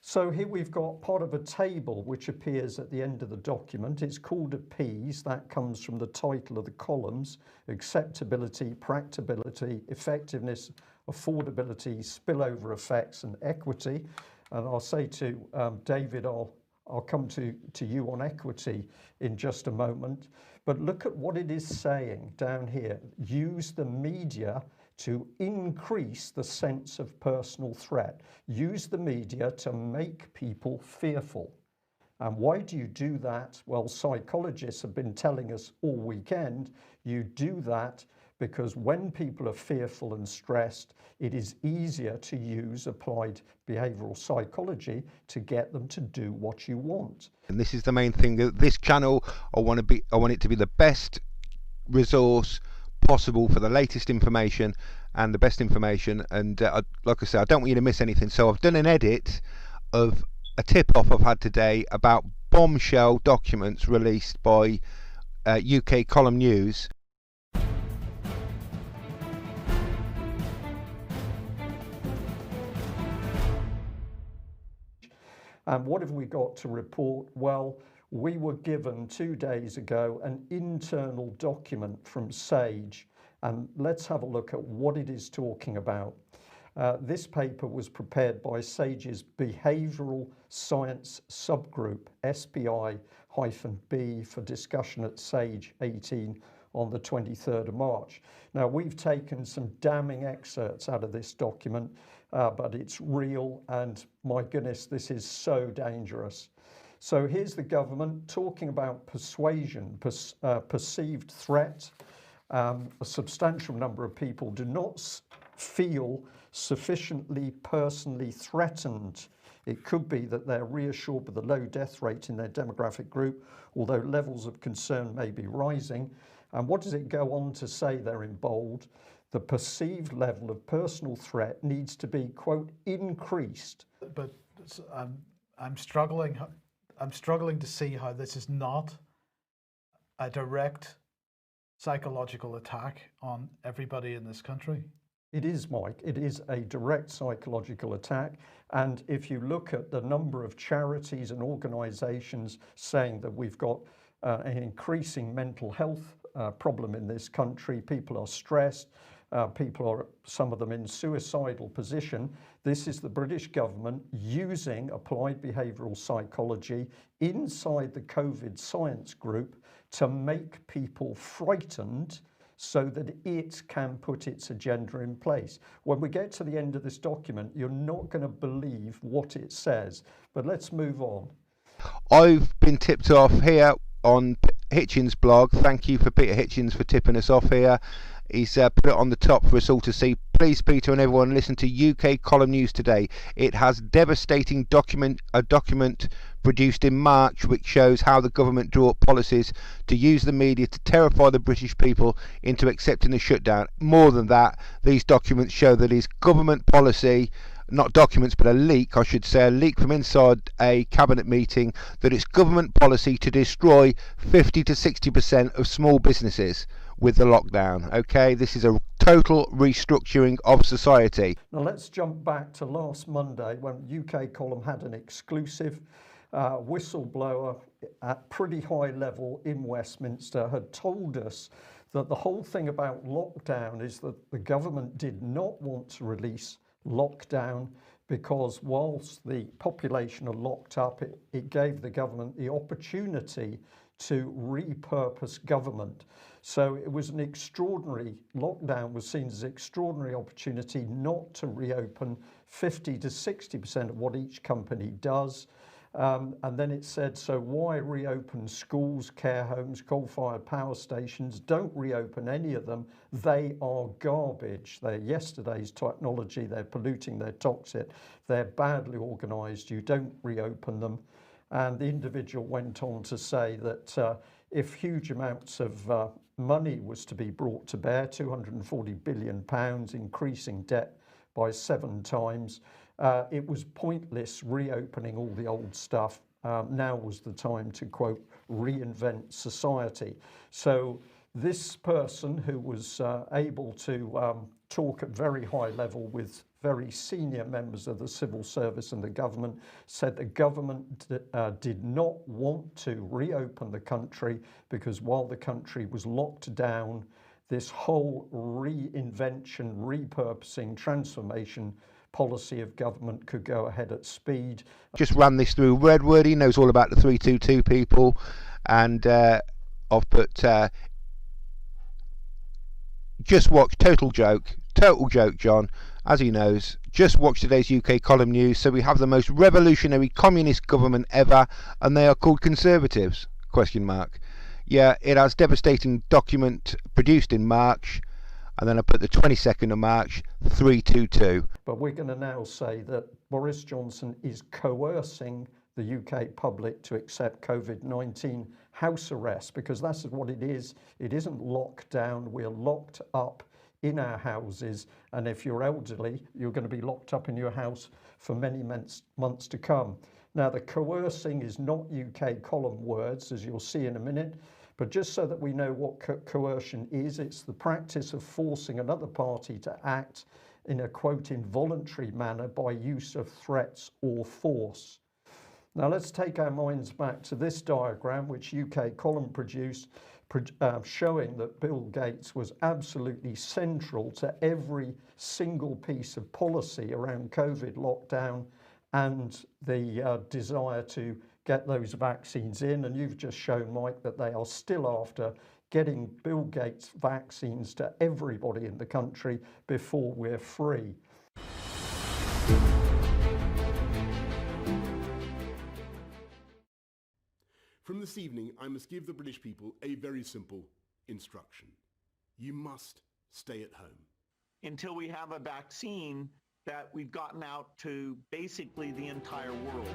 So here we've got part of a table which appears at the end of the document. It's called APEASE. That comes from the title of the columns: acceptability, practicability, effectiveness, affordability, spillover effects and equity. And I'll say to David, I'll come to you on equity in just a moment. But look at what it is saying down here. Use the media to increase the sense of personal threat. Use the media to make people fearful. And why do you do that? Well, psychologists have been telling us all weekend, you do that because when people are fearful and stressed, it is easier to use applied behavioral psychology to get them to do what you want. And this is the main thing. This channel, I want it to be the best resource possible for the latest information and the best information. And like I said, I don't want you to miss anything. So I've done an edit of a tip-off I've had today about bombshell documents released by UK Column News. And what have we got to report? Well, we were given 2 days ago an internal document from SAGE, and let's have a look at what it is talking about. This paper was prepared by SAGE's Behavioural Science Subgroup, SPI-B, for discussion at SAGE 18 on the 23rd of March. Now, we've taken some damning excerpts out of this document, but it's real, and my goodness, this is so dangerous. So here's the government talking about persuasion, perceived threat. A substantial number of people do not feel sufficiently personally threatened. It could be that they're reassured by the low death rate in their demographic group, although levels of concern may be rising. And what does it go on to say there in bold? The perceived level of personal threat needs to be, quote, increased. But I'm struggling to see how this is not a direct psychological attack on everybody in this country. It is, Mike. It is a direct psychological attack. And if you look at the number of charities and organizations saying that we've got an increasing mental health problem in this country, people are stressed, people are, some of them, in suicidal position. This is the British government using applied behavioral psychology inside the COVID science group to make people frightened so that it can put its agenda in place. When we get to the end of this document, you're not going to believe what it says. But let's move on. I've been tipped off here on Hitchens' blog. Thank you for Peter Hitchens for tipping us off here. He's put it on the top for us all to see. Please, Peter and everyone, listen to UK Column News today. It has devastating a document produced in March which shows how the government drew up policies to use the media to terrify the British people into accepting the shutdown. More than that, these documents show that his government policy, not documents but a leak, I should say, a leak from inside a cabinet meeting, that it's government policy to destroy 50 to 60% of small businesses with the lockdown. Okay, this is a total restructuring of society. Now let's jump back to last Monday when UK Column had an exclusive. Whistleblower at pretty high level in Westminster had told us that the whole thing about lockdown is that the government did not want to release lockdown because whilst the population are locked up, it gave the government the opportunity to repurpose government. So it was an extraordinary, lockdown was seen as an extraordinary opportunity not to reopen 50 to 60% of what each company does. And then it said, so why reopen schools, care homes, coal-fired power stations? Don't reopen any of them. They are garbage. They're yesterday's technology. They're polluting. They're toxic. They're badly organised. You don't reopen them. And the individual went on to say that if huge amounts of money was to be brought to bear, £240 billion, increasing debt by 7 times, it was pointless reopening all the old stuff. Now was the time to, quote, reinvent society. So this person who was able to talk at very high level with very senior members of the civil service and the government said the government did not want to reopen the country because while the country was locked down, this whole reinvention, repurposing, transformation policy of government could go ahead at speed. Just ran this through Redwood. He knows all about the 322 people, and I've put just watch, total joke, John, as he knows. Just watch today's UK column news. So we have the most revolutionary communist government ever, and they are called Conservatives? Question mark. Yeah, it has devastating document produced in March. And then I put the 22nd of March, 322. But we're going to now say that Boris Johnson is coercing the UK public to accept COVID-19 house arrest, because that's what it is. It isn't lockdown. We're locked up in our houses. And if you're elderly, you're going to be locked up in your house for many months to come. Now, the coercing is not UK column words, as you'll see in a minute. But just so that we know what coercion is, it's the practice of forcing another party to act in a, quote, involuntary manner by use of threats or force. Now let's take our minds back to this diagram, which UK column produced, showing that Bill Gates was absolutely central to every single piece of policy around COVID lockdown and the desire to get those vaccines in. And you've just shown, Mike, that they are still after getting Bill Gates vaccines to everybody in the country before we're free. From this evening, I must give the British people a very simple instruction. You must stay at home. Until we have a vaccine that we've gotten out to basically the entire world.